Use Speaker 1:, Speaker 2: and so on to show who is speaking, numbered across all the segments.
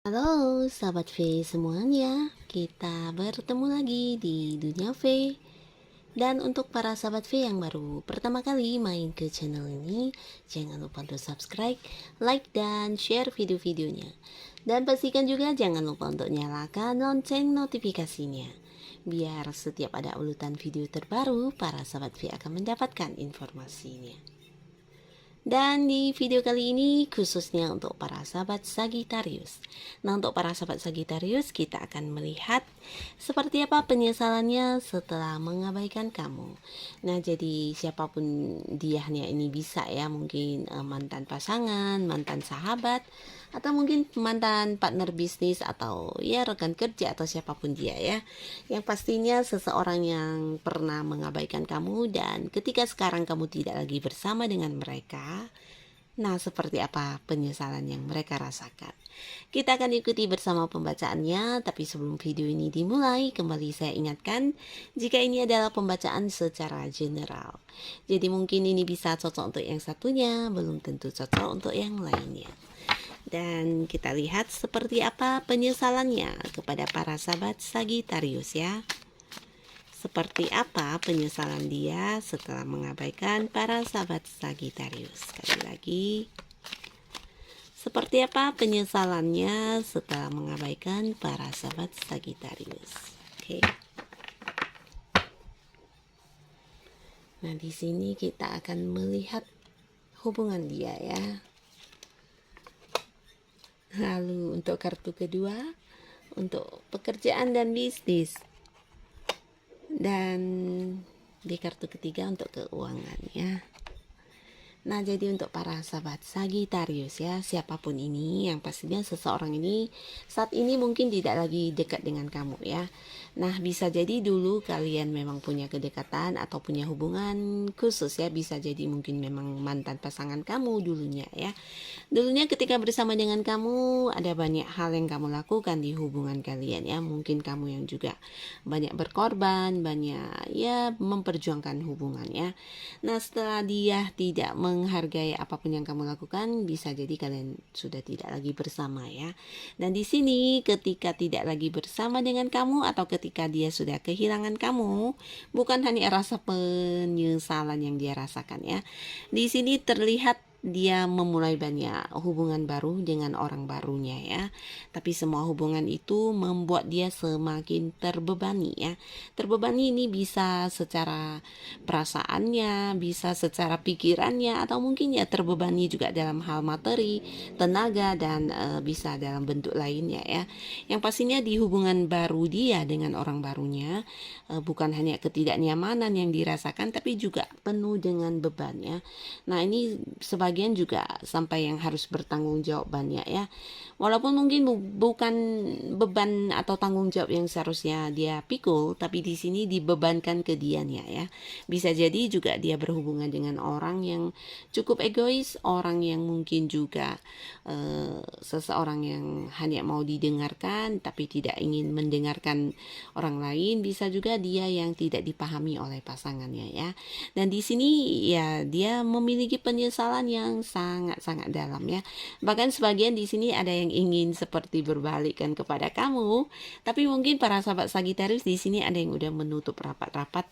Speaker 1: Halo sahabat V semuanya, kita bertemu lagi di Dunia V. Dan untuk para sahabat V yang baru pertama kali main ke channel ini, jangan lupa untuk subscribe, like, dan share video-videonya. Dan pastikan juga jangan lupa untuk nyalakan lonceng notifikasinya, biar setiap ada urutan video terbaru, para sahabat V akan mendapatkan informasinya. Dan di video kali ini khususnya untuk para sahabat Sagittarius. Nah, untuk para sahabat Sagittarius, kita akan melihat seperti apa penyesalannya setelah mengabaikan kamu. Nah, jadi siapapun dianya ini bisa ya, mungkin mantan pasangan, mantan sahabat, atau mungkin mantan partner bisnis, atau ya rekan kerja, atau siapapun dia ya. Yang pastinya seseorang yang pernah mengabaikan kamu, dan ketika sekarang kamu tidak lagi bersama dengan mereka, nah seperti apa penyesalan yang mereka rasakan. Kita akan ikuti bersama pembacaannya, tapi sebelum video ini dimulai, kembali saya ingatkan jika ini adalah pembacaan secara general. Jadi mungkin ini bisa cocok untuk yang satunya, belum tentu cocok untuk yang lainnya. Dan kita lihat seperti apa penyesalannya kepada para sahabat Sagittarius ya. Seperti apa penyesalan dia setelah mengabaikan para sahabat Sagittarius. Sekali lagi, seperti apa penyesalannya setelah mengabaikan para sahabat Sagittarius. Oke. Nah, di sini kita akan melihat hubungan dia ya. Lalu untuk kartu kedua, untuk pekerjaan dan bisnis. Dan di kartu ketiga untuk keuangan ya. Nah, jadi untuk para sahabat Sagittarius ya, siapapun ini, yang pastinya seseorang ini saat ini mungkin tidak lagi dekat dengan kamu ya. Nah, bisa jadi dulu kalian memang punya kedekatan atau punya hubungan khusus ya. Bisa jadi mungkin memang mantan pasangan kamu dulunya ya. Dulunya ketika bersama dengan kamu, ada banyak hal yang kamu lakukan di hubungan kalian ya. Mungkin kamu yang juga banyak berkorban, banyak ya memperjuangkan hubungan ya. Nah, setelah dia tidak menghargai apapun yang kamu lakukan, bisa jadi kalian sudah tidak lagi bersama ya. Dan di sini ketika tidak lagi bersama dengan kamu, atau ketika dia sudah kehilangan kamu, bukan hanya rasa penyesalan yang dia rasakan ya. Di sini terlihat dia memulai banyak hubungan baru dengan orang barunya ya. Tapi semua hubungan itu membuat dia semakin terbebani ya. Terbebani ini bisa secara perasaannya, bisa secara pikirannya, atau mungkin ya terbebani juga dalam hal materi, tenaga, dan bisa dalam bentuk lainnya ya. Yang pastinya di hubungan baru dia dengan orang barunya, bukan hanya ketidaknyamanan yang dirasakan, tapi juga penuh dengan beban ya. Nah, ini sebagian juga sampai yang harus bertanggung jawab banyak ya. Walaupun mungkin bukan beban atau tanggung jawab yang seharusnya dia pikul, tapi di sini dibebankan ke dianya ya. Bisa jadi juga dia berhubungan dengan orang yang cukup egois, orang yang mungkin juga seseorang yang hanya mau didengarkan tapi tidak ingin mendengarkan orang lain. Bisa juga dia yang tidak dipahami oleh pasangannya ya. Dan di sini ya dia memiliki penyesalan yang sangat-sangat dalam ya. Bahkan sebagian di sini ada yang ingin seperti berbalikkan kepada kamu, tapi mungkin para sahabat Sagittarius di sini ada yang udah menutup rapat-rapat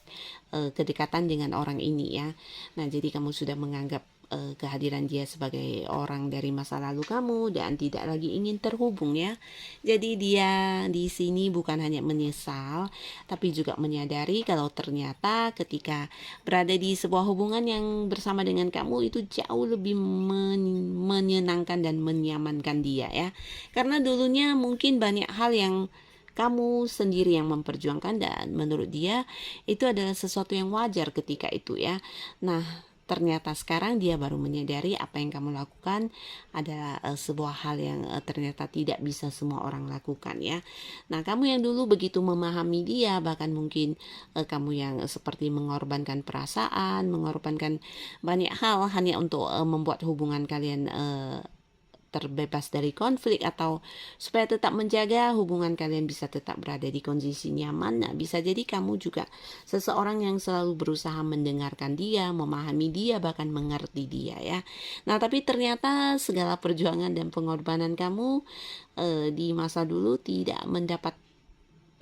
Speaker 1: kedekatan dengan orang ini ya. Nah, jadi kamu sudah menganggap kehadiran dia sebagai orang dari masa lalu kamu dan tidak lagi ingin terhubung ya. Jadi dia di sini bukan hanya menyesal, tapi juga menyadari kalau ternyata ketika berada di sebuah hubungan yang bersama dengan kamu itu jauh lebih menyenangkan dan menyamankan dia ya. Karena dulunya mungkin banyak hal yang kamu sendiri yang memperjuangkan, dan menurut dia itu adalah sesuatu yang wajar ketika itu ya. Nah, ternyata sekarang dia baru menyadari apa yang kamu lakukan adalah sebuah hal yang ternyata tidak bisa semua orang lakukan ya. Nah, kamu yang dulu begitu memahami dia, bahkan mungkin kamu yang seperti mengorbankan perasaan, mengorbankan banyak hal hanya untuk membuat hubungan kalian terbebas dari konflik, atau supaya tetap menjaga hubungan kalian bisa tetap berada di kondisi nyaman. Nah, bisa jadi kamu juga seseorang yang selalu berusaha mendengarkan dia, memahami dia, bahkan mengerti dia ya. Nah, tapi ternyata segala perjuangan dan pengorbanan kamu di masa dulu tidak mendapat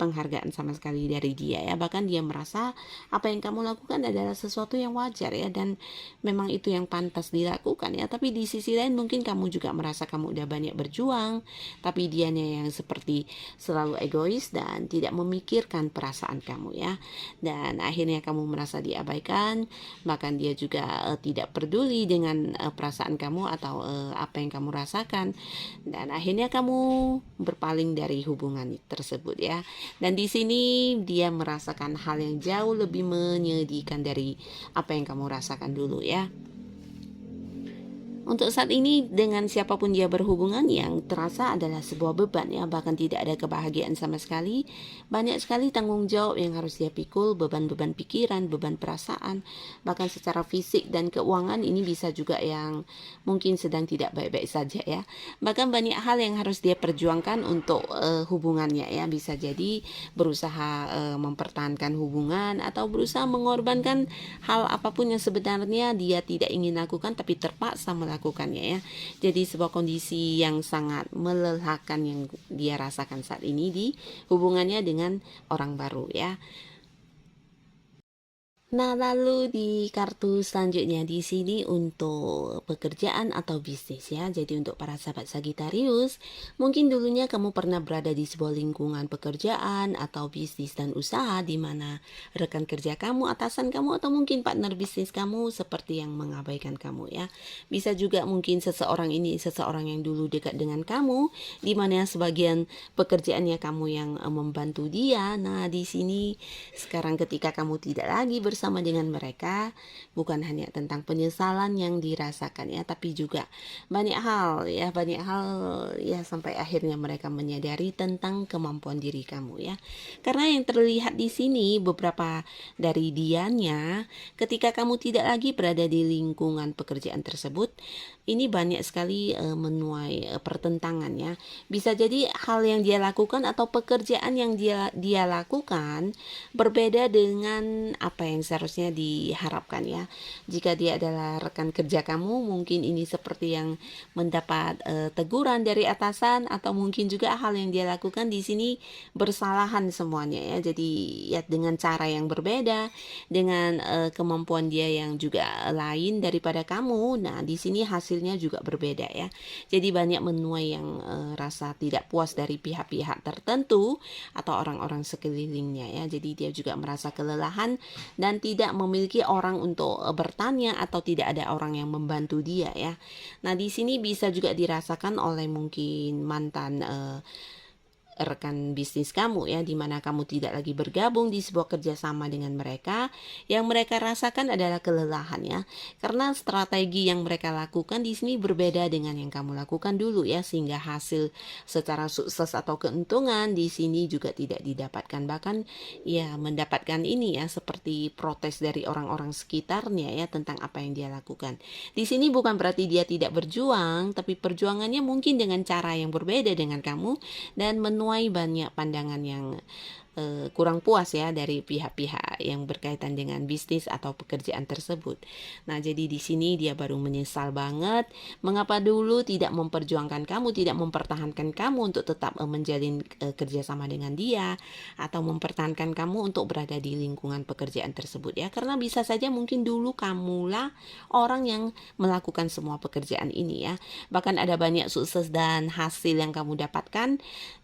Speaker 1: penghargaan sama sekali dari dia ya. Bahkan dia merasa apa yang kamu lakukan adalah sesuatu yang wajar ya, dan memang itu yang pantas dilakukan ya. Tapi di sisi lain mungkin kamu juga merasa kamu udah banyak berjuang, tapi dianya yang seperti selalu egois dan tidak memikirkan perasaan kamu ya. Dan akhirnya kamu merasa diabaikan, bahkan dia juga tidak peduli dengan perasaan kamu atau apa yang kamu rasakan, dan akhirnya kamu berpaling dari hubungan tersebut ya. Dan di sini dia merasakan hal yang jauh lebih menyedihkan dari apa yang kamu rasakan dulu ya. Untuk saat ini dengan siapapun dia berhubungan, yang terasa adalah sebuah beban ya, bahkan tidak ada kebahagiaan sama sekali. Banyak sekali tanggung jawab yang harus dia pikul, beban-beban pikiran, beban perasaan, bahkan secara fisik dan keuangan ini bisa juga yang mungkin sedang tidak baik-baik saja ya. Bahkan banyak hal yang harus dia perjuangkan untuk hubungannya ya. Bisa jadi berusaha mempertahankan hubungan, atau berusaha mengorbankan hal apapun yang sebenarnya dia tidak ingin lakukan tapi terpaksa melakukannya ya. Jadi sebuah kondisi yang sangat melelahkan yang dia rasakan saat ini di hubungannya dengan orang baru ya. Nah, lalu di kartu selanjutnya di sini untuk pekerjaan atau bisnis ya. Jadi untuk para sahabat Sagittarius, mungkin dulunya kamu pernah berada di sebuah lingkungan pekerjaan atau bisnis dan usaha di mana rekan kerja kamu, atasan kamu, atau mungkin partner bisnis kamu seperti yang mengabaikan kamu ya. Bisa juga mungkin seseorang ini seseorang yang dulu dekat dengan kamu, di mana sebagian pekerjaannya kamu yang membantu dia. Nah, di sini sekarang ketika kamu tidak lagi bersama dengan mereka, bukan hanya tentang penyesalan yang dirasakan ya, tapi juga banyak hal ya, sampai akhirnya mereka menyadari tentang kemampuan diri kamu ya. Karena yang terlihat di sini beberapa dari dianya, ketika kamu tidak lagi berada di lingkungan pekerjaan tersebut, ini banyak sekali menuai pertentangan ya. Bisa jadi hal yang dia lakukan atau pekerjaan yang dia lakukan berbeda dengan apa yang seharusnya diharapkan ya. Jika dia adalah rekan kerja kamu, mungkin ini seperti yang mendapat teguran dari atasan, atau mungkin juga hal yang dia lakukan di sini bersalahan semuanya ya. Jadi ya dengan cara yang berbeda, dengan kemampuan dia yang juga lain daripada kamu. Nah, di sini hasilnya juga berbeda ya. Jadi banyak menuai yang rasa tidak puas dari pihak-pihak tertentu atau orang-orang sekelilingnya ya. Jadi dia juga merasa kelelahan dan tidak memiliki orang untuk bertanya, atau tidak ada orang yang membantu dia ya. Nah, di sini bisa juga dirasakan oleh mungkin mantan rekan bisnis kamu ya, dimana kamu tidak lagi bergabung di sebuah kerjasama dengan mereka. Yang mereka rasakan adalah kelelahan ya, karena strategi yang mereka lakukan di sini berbeda dengan yang kamu lakukan dulu ya, sehingga hasil secara sukses atau keuntungan di sini juga tidak didapatkan, bahkan ya mendapatkan ini ya seperti protes dari orang-orang sekitarnya ya tentang apa yang dia lakukan. Di sini bukan berarti dia tidak berjuang, tapi perjuangannya mungkin dengan cara yang berbeda dengan kamu, dan menuai banyak pandangan yang kurang puas ya dari pihak-pihak yang berkaitan dengan bisnis atau pekerjaan tersebut. Nah, jadi di sini dia baru menyesal banget mengapa dulu tidak memperjuangkan kamu, tidak mempertahankan kamu untuk tetap menjalin kerjasama dengan dia, atau mempertahankan kamu untuk berada di lingkungan pekerjaan tersebut ya. Karena bisa saja mungkin dulu kamulah orang yang melakukan semua pekerjaan ini ya. Bahkan ada banyak sukses dan hasil yang kamu dapatkan,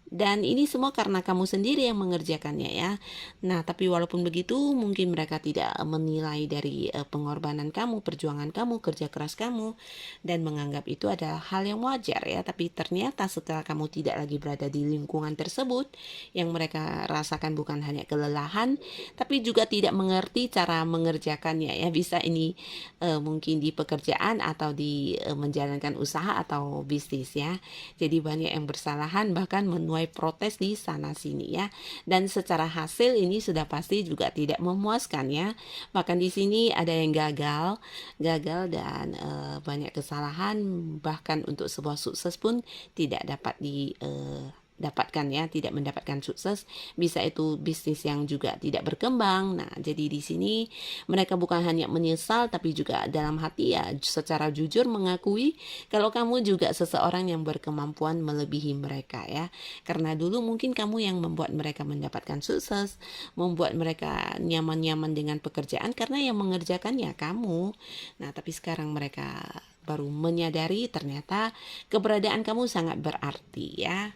Speaker 1: dan ini semua karena kamu sendiri yang mengerjakannya ya. Nah, tapi walaupun begitu, mungkin mereka tidak menilai dari pengorbanan kamu, perjuangan kamu, kerja keras kamu, dan menganggap itu adalah hal yang wajar ya. Tapi ternyata setelah kamu tidak lagi berada di lingkungan tersebut, yang mereka rasakan bukan hanya kelelahan, tapi juga tidak mengerti cara mengerjakannya ya. Bisa ini mungkin di pekerjaan atau di menjalankan usaha atau bisnis ya. Jadi banyak yang bersalahan, bahkan menuai menuai protes di sana sini ya. Dan secara hasil ini sudah pasti juga tidak memuaskan ya. Bahkan di sini ada yang gagal dan banyak kesalahan, bahkan untuk sebuah sukses pun tidak dapat dapatkan ya, tidak mendapatkan sukses, bisa itu bisnis yang juga tidak berkembang. Nah, jadi di sini mereka bukan hanya menyesal tapi juga dalam hati ya secara jujur mengakui kalau kamu juga seseorang yang berkemampuan melebihi mereka ya. Karena dulu mungkin kamu yang membuat mereka mendapatkan sukses, membuat mereka nyaman-nyaman dengan pekerjaan karena yang mengerjakannya kamu. Nah, tapi sekarang mereka baru menyadari ternyata keberadaan kamu sangat berarti ya.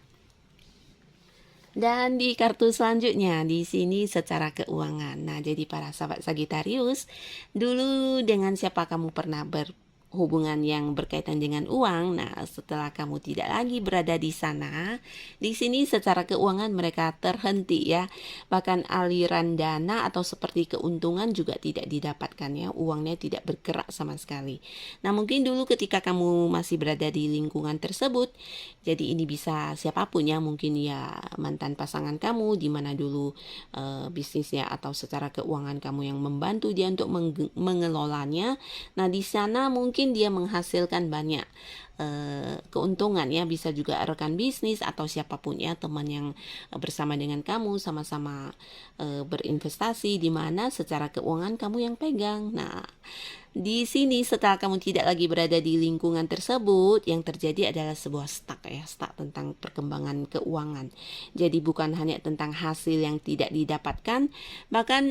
Speaker 1: Dan di kartu selanjutnya di sini secara keuangan. Nah, jadi para sahabat Sagittarius, dulu dengan siapa kamu pernah berhubungan yang berkaitan dengan uang. Nah, setelah kamu tidak lagi berada di sana, di sini secara keuangan mereka terhenti ya. Bahkan aliran dana atau seperti keuntungan juga tidak didapatkan ya. Uangnya tidak bergerak sama sekali. Nah, mungkin dulu ketika kamu masih berada di lingkungan tersebut, jadi ini bisa siapapun ya, mungkin ya mantan pasangan kamu di mana dulu bisnisnya atau secara keuangan kamu yang membantu dia untuk mengelolanya. Nah, di sana mungkin dia menghasilkan banyak keuntungan ya, bisa juga rekan bisnis atau siapapun ya, teman yang bersama dengan kamu sama-sama berinvestasi di mana secara keuangan kamu yang pegang. Nah, di sini setelah kamu tidak lagi berada di lingkungan tersebut, yang terjadi adalah sebuah stuck ya, stuck tentang perkembangan keuangan. Jadi bukan hanya tentang hasil yang tidak didapatkan, bahkan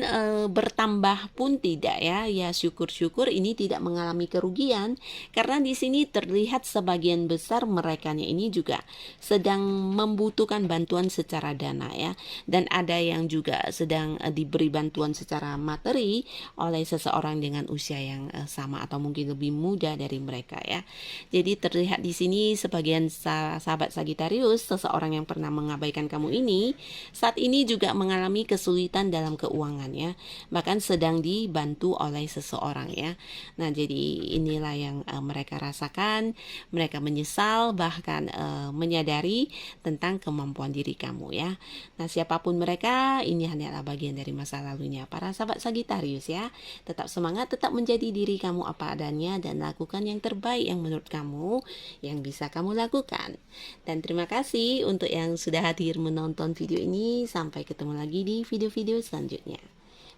Speaker 1: bertambah pun tidak ya. Ya syukur-syukur ini tidak mengalami kerugian karena di sini terlihat sebagian besar merekanya ini juga sedang membutuhkan bantuan secara dana ya. Dan ada yang juga sedang diberi bantuan secara materi oleh seseorang dengan usia yang sama atau mungkin lebih muda dari mereka ya. Jadi terlihat di sini sebagian sahabat Sagittarius, seseorang yang pernah mengabaikan kamu ini saat ini juga mengalami kesulitan dalam keuangan ya. Bahkan sedang dibantu oleh seseorang ya. Nah, jadi inilah yang mereka rasakan, mereka menyesal bahkan menyadari tentang kemampuan diri kamu ya. Nah, siapapun mereka, ini hanyalah bagian dari masa lalunya para sahabat Sagittarius ya. Tetap semangat, tetap menjadi diri kamu apa adanya dan lakukan yang terbaik yang menurut kamu yang bisa kamu lakukan. Dan terima kasih untuk yang sudah hadir menonton video ini. Sampai ketemu lagi di video-video selanjutnya.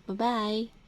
Speaker 1: Bye bye.